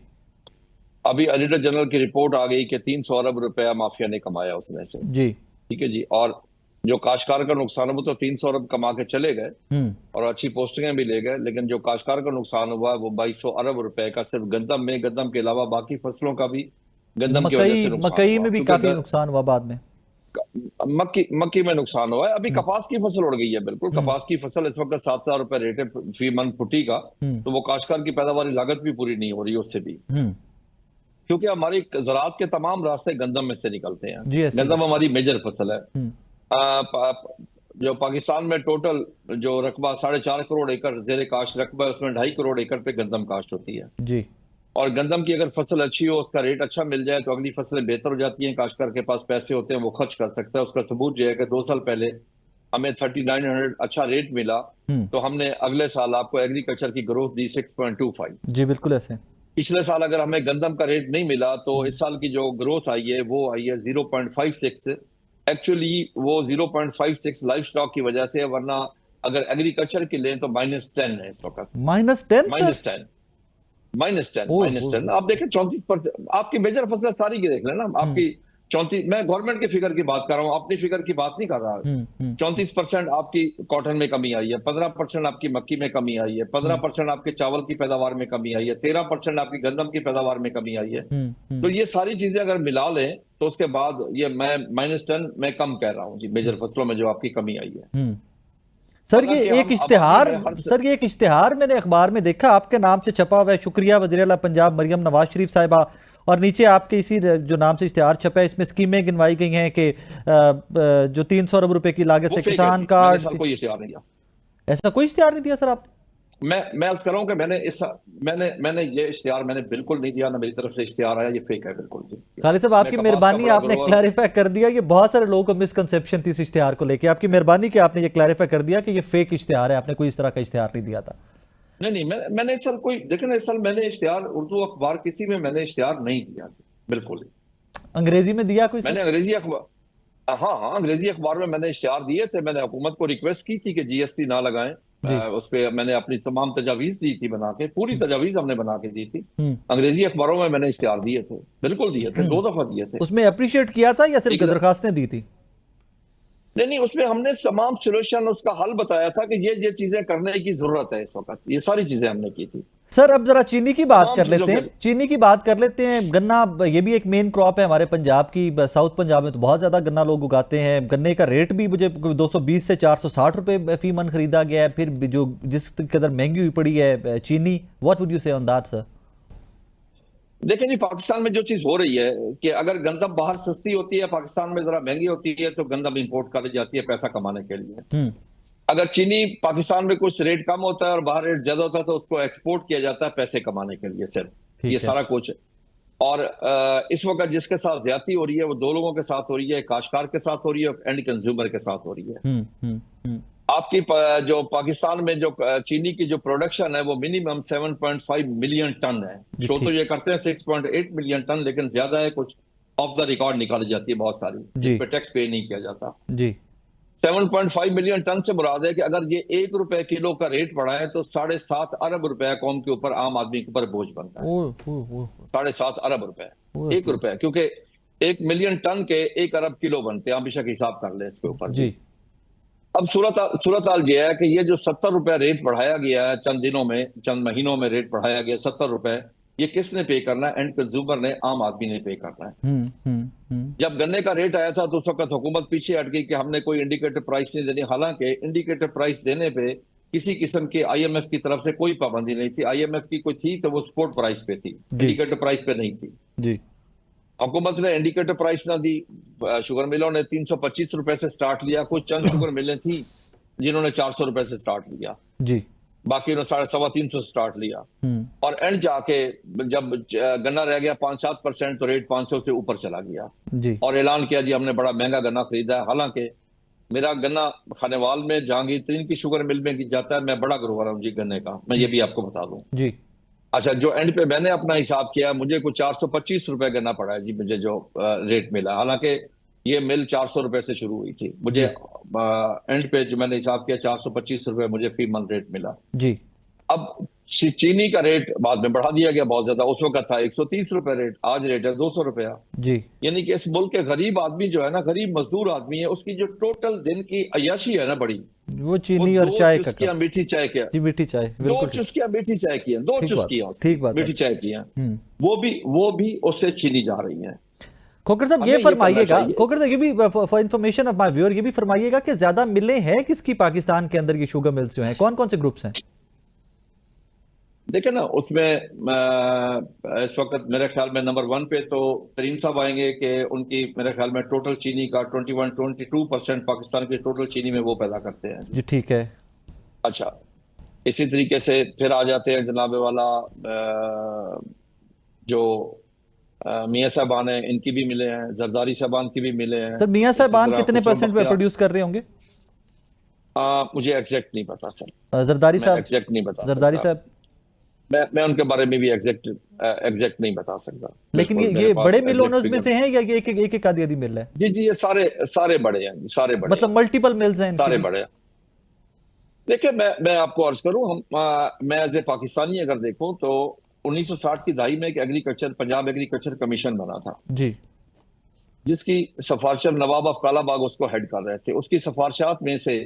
D: अभी ऑडिटर जनरल की रिपोर्ट आ गई कि 300 अरब रुपया माफिया ने कमाया उसमें से।
A: जी,
D: ठीक है जी, और जो काश्तकार का नुकसान है वो तो 300 अरब कमा के चले गए और अच्छी पोस्टिंगें भी ले गए, लेकिन जो काश्तकार का नुकसान हुआ वो 2200 अरब रुपए का सिर्फ गंदम में, गंदम के अलावा बाकी फसलों का भी गंदम की वजह से नुकसान
A: मकई
D: हुआ।
A: में भी काफी नुकसान हुआ बाद में,
D: मक्की में नुकसान हुआ है। अभी कपास की फसल उड़ गई है, बिल्कुल कपास की फसल इस वक्त 7,000 रुपए रेट है फी मन फुटी का, तो वो काश्तकार की पैदावारी लागत भी पूरी नहीं हो रही उससे भी, क्योंकि हमारी ज़राअत के तमाम रास्ते गंदम में से निकलते हैं। गंदम हमारी मेजर फसल है। जो पाकिस्तान में टोटल जो रकबा 4.5 करोड़ एकड़ जेर काश्त रकबा है, उसमें 2.5 करोड़ एकड़ पे गंदम काश्त होती है
A: जी,
D: और गंदम की अगर फसल अच्छी हो, उसका रेट अच्छा मिल जाए तो अगली फसलें बेहतर हो जाती हैं। काश्तकार के पास पैसे होते हैं, वो खर्च कर सकता है। उसका सबूत जो है कि 2 साल पहले हमें 3900 अच्छा रेट मिला, तो हमने अगले साल आपको एग्रीकल्चर की ग्रोथ दी 6.25।
A: जी बिल्कुल ऐसे।
D: पिछले साल अगर हमें गंदम का रेट नहीं मिला तो इस साल की जो ग्रोथ आई है वो आई है 0.56। एक्चुअली वो 0.56 लाइफ स्टॉक की वजह से, वरना अगर एग्रीकल्चर की लें तो -10 है इस वक्त।
A: -10
D: -10 आप देखें 34%। आपकी मेजर फसल सारी की देख लेना आपकी 34, मैं गवर्नमेंट की फिगर की बात कर रहा हूँ, अपनी फिगर की बात नहीं कर रहा। 34% आपकी कॉटन में कमी आई है, 15% आपकी मक्की में कमी आई है, 15% आपके चावल की पैदावार में कमी आई है, 13% आपकी गंदम की पैदावार में कमी आई है। तो ये सारी चीजें अगर मिला लें तो उसके बाद ये मैं -10 मैं कम कह रहा हूँ जी, मेजर फसलों में जो आपकी कमी आई है।
A: सर ये एक इश्तिहार मैंने अखबार में देखा, आपके नाम से छपा हुआ है, शुक्रिया वज़ीर आला पंजाब मरियम नवाज शरीफ साहिबा, और नीचे आपके इसी जो नाम से इश्तिहार छपा है इसमें स्कीमें गिनवाई गई हैं कि जो 300 अरब रुपए की लागत से किसान कार्ड।
D: कोई इश्तिहार नहीं दिया,
A: ऐसा कोई इश्तिहार नहीं दिया सर आपने?
D: मैं अर्ज कर रहा हूं कि मैंने ये इश्तिहार मैंने बिल्कुल नहीं दिया, ना मेरी तरफ से इश्तिहार आया, ये फेक है बिल्कुल जी।
A: खालिद साहब आपकी मेहरबानी, आपने क्लैरिफाई कर दिया, ये बहुत सारे लोगों को मिसकंसेप्शन थी इस इश्तिहार को लेके, आपकी मेहरबानी कि आपने ये क्लैरिफाई कर दिया कि ये फेक इश्तिहार है, आपने कोई इस तरह का इश्तिहार नहीं दिया था।
D: नहीं, मैंने इस साल कोई, देखें इस साल मैंने इश्तिहार उर्दू अखबार किसी में मैंने इश्तिहार नहीं दिया बिल्कुल।
A: अंग्रेजी में दिया कोई?
D: मैंने अंग्रेजी अखबार, हाँ अंग्रेजी अखबार में मैंने इश्तिहार दिए थे। मैंने हुकूमत को रिक्वेस्ट की थी कि GST ना लगाएं, उस पर मैंने अपनी तमाम तजावीज दी थी, बना के पूरी तजावीज हमने बना के दी थी। अंग्रेजी अखबारों में मैंने इश्तिहार दिए थे, बिल्कुल दिए थे, 2 दफा दिए थे।
A: उसमें अप्रिशिएट किया था या सिर्फ दरखास्तें दी थी?
D: नहीं, उसमें हमने तमाम सोल्यूशन, उसका हल बताया था कि ये चीजें करने की जरूरत है इस वक्त, ये सारी चीजें हमने की थी।
A: सर अब जरा चीनी की बात कर लेते हैं, चीनी की बात कर लेते हैं। गन्ना ये भी एक मेन क्रॉप है हमारे पंजाब की, साउथ पंजाब में तो बहुत ज्यादा गन्ना लोग उगाते हैं। गन्ने का रेट भी मुझे 220 से 460 रुपए फी मन खरीदा गया है, फिर जो जिस कदर महंगी हुई पड़ी है चीनी, व्हाट वुड यू से ऑन दैट सर?
D: देखिए जी, पाकिस्तान में जो चीज हो रही है कि अगर गंदम बाहर सस्ती होती है, पाकिस्तान में जरा महंगी होती है, तो गंदम इंपोर्ट कर ली जाती है पैसा कमाने के लिए। अगर चीनी पाकिस्तान में कुछ रेट कम होता है और बाहर रेट ज्यादा होता है तो उसको एक्सपोर्ट किया जाता है पैसे कमाने के लिए सिर्फ, ये सारा कुछ। और इस वक्त जिसके साथ ज्यादती हो रही है वो 2 लोगों के साथ हो रही है, काश्तकार के साथ हो रही है और एंड कंज्यूमर के साथ हो रही है। आपकी जो पाकिस्तान में जो चीनी की जो प्रोडक्शन है वो मिनिमम 7.5 मिलियन टन है। शो तो ये करते हैं 6.8 मिलियन टन, लेकिन ज्यादा है, कुछ ऑफ द रिकॉर्ड निकाली जाती है बहुत सारी, जिस पे टैक्स पे नहीं किया जाता
A: जी।
D: 7.5 मिलियन टन से मुराद है कि अगर ये 1 रुपए किलो का रेट बढ़ा है तो 7.5 अरब रुपए कौम के ऊपर, आम आदमी के ऊपर बोझ बनता है। 7.5 अरब रुपए 1 रुपए, क्योंकि 1 मिलियन टन के 1 अरब किलो बनते हैं। आप बेशक हिसाब कर ले इसके ऊपर
A: जी।
D: अब सूरत हाल ये है कि ये जो 70 रुपए रेट बढ़ाया गया है चंद दिनों में, चंद महीनों में रेट बढ़ाया गया 70 रुपए, ये किसने पे करना है? एंड कंज्यूमर ने, आम आदमी ने पे करना है। जब गन्ने का रेट आया था तो उस वक्त हुकूमत पीछे हट गई कि हमने कोई इंडिकेटर प्राइस नहीं देनी। हालांकि इंडिकेटर प्राइस देने पे किसी किस्म के IMF की तरफ से कोई पाबंदी नहीं थी। IMF की कोई थी तो वो स्पॉट प्राइस पे थी, इंडिकेटर प्राइस पे नहीं थी
A: जी।
D: हुकूमत ने इंडिकेटर प्राइस ना दी। शुगर मिलों ने 325 रुपए से स्टार्ट लिया, कुछ चंद शुगर मिलें थी जिन्होंने 400 रुपए से स्टार्ट लिया
A: जी,
D: बाकी ने 350 स्टार्ट लिया। और एंड जाके जब गन्ना रह गया 5-7% तो रेट 500 से ऊपर चला गया
A: जी।
D: और ऐलान किया जी हमने बड़ा महंगा गन्ना खरीदा है। हालांकि मेरा गन्ना खानेवाल में जहांगीर तरीन की शुगर मिल में जाता है, मैं बड़ा ग्रोवर हूँ जी गन्ने का, मैं ये भी आपको बता दूं
A: जी।
D: अच्छा, जो एंड पे मैंने अपना हिसाब किया, मुझे कुछ 425 रुपए गन्ना पड़ा है जी, मुझे जो रेट मिला। हालांकि ये मिल 400 रुपए से शुरू हुई थी, मुझे एंड पे जो मैंने हिसाब किया 425 रुपए मुझे फी मंथ रेट मिला
A: जी।
D: अब चीनी का रेट बाद में बढ़ा दिया गया बहुत ज्यादा। उस वक्त था 130 रुपए रेट, आज रेट है 200 रुपया
A: जी।
D: यानी कि इस मुल्क के गरीब आदमी जो है ना, गरीब मजदूर आदमी है, उसकी जो टोटल दिन की अय्याशी है ना बड़ी,
A: वो चीनी और चाय का
D: चुस्कियां मीठी चाय के,
A: जी, मीठी चाय,
D: दो
A: बिल्कुल
D: चुस्कियां मीठी चाय की हैं, दो चुस्कियां
A: ठीक बात
D: मीठी चाय की हैं, वो भी उससे छीनी जा रही हैं।
A: खोखर साहब ये फरमाइएगा, खोखर साहब ये भी for information of my viewer, ये भी फरमाइएगा कि ज्यादा मिलें हैं किसकी पाकिस्तान के अंदर की शुगर मिल्स जो हैं, कौन कौन से ग्रुप्स हैं?
D: देखे ना, उसमें इस वक्त मेरे ख्याल में नंबर 1 पे तो तरीन साहब आएंगे कि उनकी मेरे ख्याल में टोटल चीनी का 22% पाकिस्तान की टोटल चीनी में वो पैदा करते हैं
A: जी। ठीक है।
D: अच्छा, इसी तरीके से फिर आ जाते हैं जनाबे वाला जो मियां साहबान है, इनकी भी मिले हैं, जरदारी साहबान की भी मिले हैं।
A: सर मियां साहबान कितने परसेंट में प्रोड्यूस कर रहे होंगे?
D: मुझे एग्जैक्ट नहीं पता सर।
A: जरदारी साहब
D: एग्जैक्ट नहीं बता
A: जरदारी साहब
D: मैं उनके बारे में भी एग्जैक्ट नहीं बता सकता।
A: लेकिन ये बड़े मिल ओनर्स में से हैं या ये एक आधी मिल है?
D: जी ये सारे बड़े हैं, सारे बड़े
A: मतलब मल्टीपल मिल्स हैं,
D: सारे बड़े हैं। देखिए मैं आपको अर्ज करूं, मैं एज ए पाकिस्तानी अगर देखूं तो 1960 की दहाई में एक पंजाब एग्रीकल्चर कमीशन बना था जी, जिसकी सिफारिश नवाब ऑफ कालाबाग उसको हेड कर रहे थे। उसकी सिफारिशात में से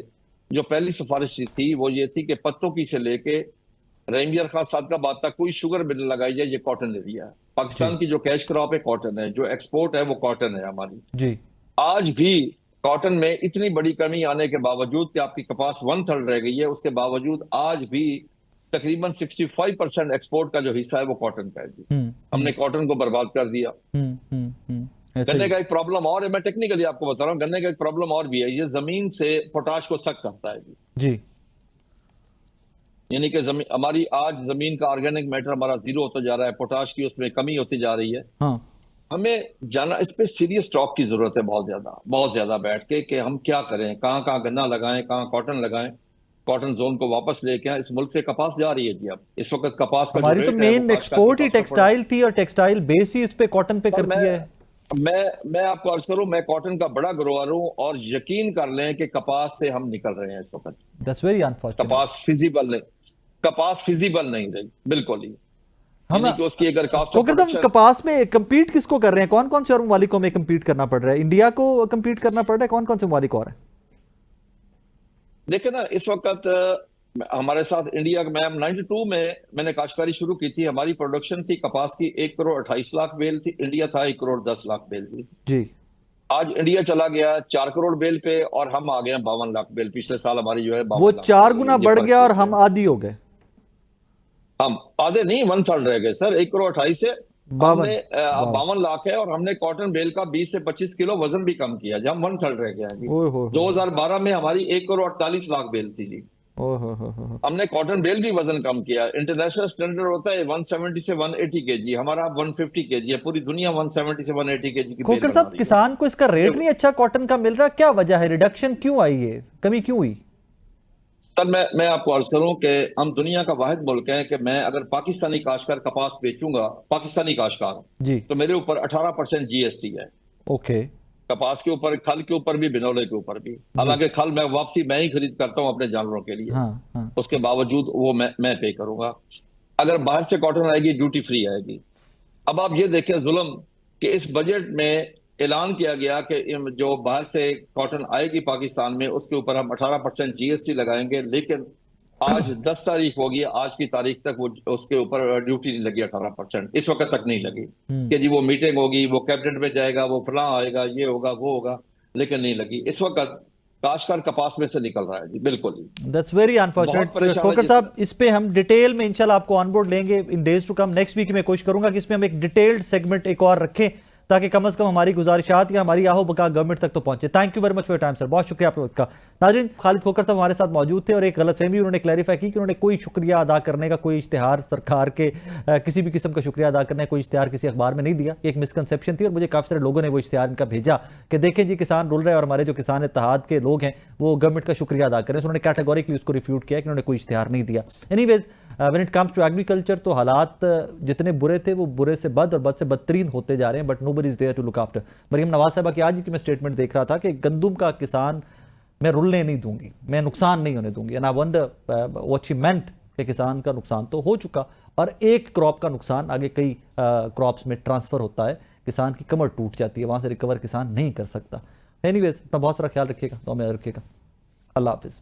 D: जो पहली सिफारिश थी वो ये थी कि पत्तों की से लेके रहीमियर खान सादकाबाद तक कोई शुगर मिल लगाई जाए। ये कॉटन एरिया है, पाकिस्तान की जो कैश क्रॉप है कॉटन है, जो एक्सपोर्ट है वो कॉटन है हमारी जी। आज भी कॉटन में इतनी बड़ी कमी आने के बावजूद कि आपकी कपास 1/3 रह गई है, उसके बावजूद आज भी तकरीबन 65% एक्सपोर्ट का जो हिस्सा है वो कॉटन का है जी। हमने कॉटन को बर्बाद कर दिया। गन्ने का एक प्रॉब्लम और है, मैं टेक्निकली आपको बता रहा हूँ, गन्ने का एक प्रॉब्लम और भी है, ये जमीन से पोटाश को सक करता है जी। यानी कि हमारी आज जमीन का ऑर्गेनिक मैटर हमारा 0 होता जा रहा है, पोटाश की उसमें कमी होती जा रही है। हाँ। हमें जाना, इस पे सीरियस टॉक की जरूरत है बहुत ज्यादा बैठ के कि हम क्या करें, कहाँ गन्ना लगाएं, कहाँ कॉटन लगाएं, कॉटन जोन को वापस लेके आए। इस मुल्क से कपास जा रही है जी। अब इस वक्त कपास का
A: हमारी तो मेन एक्सपोर्ट ही टेक्सटाइल थी और टेक्सटाइल बेस ही इस पे कॉटन पे कर दिया है।
D: मैं आपको अर्ज करूं, मैं कॉटन का बड़ा ग्रोअर हूं और यकीन कर लें कि कपास से हम निकल रहे हैं इस वक्त।
A: That's very unfortunate. कपास फिजिबल नहीं रही बिल्कुल ही। हम उसकी अगर कपास में कम्पीट किसको कर रहे हैं, कौन कौन से और ममालिकों में कम्पीट करना पड़ रहा है? इंडिया को कम्पीट करना पड़ रहा है, कौन कौन से ममालिक और हैं?
D: देखिए ना, इस वक्त हमारे साथ इंडिया में 92 में मैंने काश्तकारी शुरू की थी। हमारी प्रोडक्शन थी कपास की 1 करोड़ 28 लाख बेल थी, इंडिया था 1 करोड़ 10 लाख बेल थी जी। आज इंडिया चला गया 4 करोड़ बेल पे और हम आ गए 52 लाख बेल। पिछले साल हमारी जो है
A: वो 4 गुना बढ़ गया और हम आधी हो गए।
D: हम आधे नहीं, 1/3 रह गए सर। 1 करोड़ 28 से 52 लाख है और हमने कॉटन बेल का 20 से 25 किलो वजन भी कम किया, जब हम 1/3 रह गए हैं। 2012 में हमारी 1 करोड़ 48 लाख बेल थी जी। हमने कॉटन बेल भी वजन कम किया। इंटरनेशनल स्टैंडर्ड होता है 170 से 180 केजी, हमारा 150 केजी है। पूरी दुनिया 170 से 180 केजी की।
A: खोखर साहब, किसान को इसका रेट नहीं अच्छा कॉटन का मिल रहा, क्या वजह है? रिडक्शन क्यों आई है, कमी क्यों हुई?
D: सर मैं आपको अर्ज करूं कि हम दुनिया का वाहिद मुल्क है कि मैं अगर पाकिस्तानी काश्तकार कपास बेचूंगा, पाकिस्तानी काश्तकार
A: जी,
D: तो मेरे ऊपर 18% जीएसटी है।
A: ओके,
D: कपास के ऊपर, खल के ऊपर भी, बिनौले के ऊपर भी। हालांकि खल मैं वापसी मैं ही खरीद करता हूं अपने जानवरों के लिए,
A: हाँ हाँ,
D: उसके बावजूद वो मैं पे करूंगा। अगर बाहर से कॉटन आएगी ड्यूटी फ्री आएगी। अब आप ये देखें जुल्म कि इस बजट में ऐलान किया गया कि जो बाहर से कॉटन आएगी पाकिस्तान में उसके ऊपर हम 18% जीएसटी लगाएंगे, लेकिन आज 10 तारीख होगी, आज की तारीख तक वो उसके ऊपर ड्यूटी नहीं लगी 18%, इस वक्त तक नहीं लगी कि जी वो मीटिंग होगी, वो कैबिनेट में जाएगा, वो फलां आएगा, ये होगा वो होगा, लेकिन नहीं लगी। इस वक्त काश्तकार कपास में से निकल रहा है जी, बिल्कुल ही।
A: That's very unfortunate. खोकर साहब, इस पे हम डिटेल में इंशाल्लाह आपको ऑन बोर्ड लेंगे in days to come. Next week में कोशिश करूंगा कि इसमें हम एक डिटेल्ड सेगमेंट एक और रखें ताकि कम से कम हमारी गुजारिशात या हमारी आहो बका गवर्नमेंट तक तो पहुंचे। Thank you very much for your time sir, बहुत शुक्रिया आप लोग का। नाज़रीन, खालिद खोकर साहब हमारे साथ मौजूद थे और एक गलतफहमी उन्होंने क्लैरिफाई की कि उन्होंने कोई शुक्रिया अदा करने का कोई इश्तिहार सरकार के किसी भी किस्म का शुक्रिया अदा करने का कोई इश्तिहार किसी अखबार में नहीं दिया। एक मिसकंसेप्शन थी और मुझे काफ़ी सारे लोगों ने वो इश्तिहार इनका भेजा कि देखें जी किसान रुल रहे हैं और हमारे जो किसान इत्तेहाद के लोग हैं वो गवर्नमेंट का शुक्रिया अदा करें। उन्होंने कैटेगोरिकली उसको रिफ्यूट किया कि उन्होंने कोई इश्तिहार नहीं दिया। Anyways, when it comes to agriculture तो हालात जितने बुरे थे वो बुरे से बद और बद से बदतरीन होते जा रहे हैं, but nobody is there to look after. Maryam Nawaz साहबा की आज की मैं स्टेटमेंट देख रहा था कि गंदुम का किसान मैं रुलने नहीं दूंगी, मैं नुकसान नहीं होने दूंगी। And I wonder what she meant कि किसान का नुकसान तो हो चुका और एक क्रॉप का नुकसान आगे कई क्रॉप्स में ट्रांसफर होता है, किसान की कमर टूट जाती है, वहां से रिकवर किसान नहीं कर सकता। एनीवेज, अपना बहुत सारा ख्याल रखिएगा, दुआ में रखिएगा। अल्लाह हाफिज़।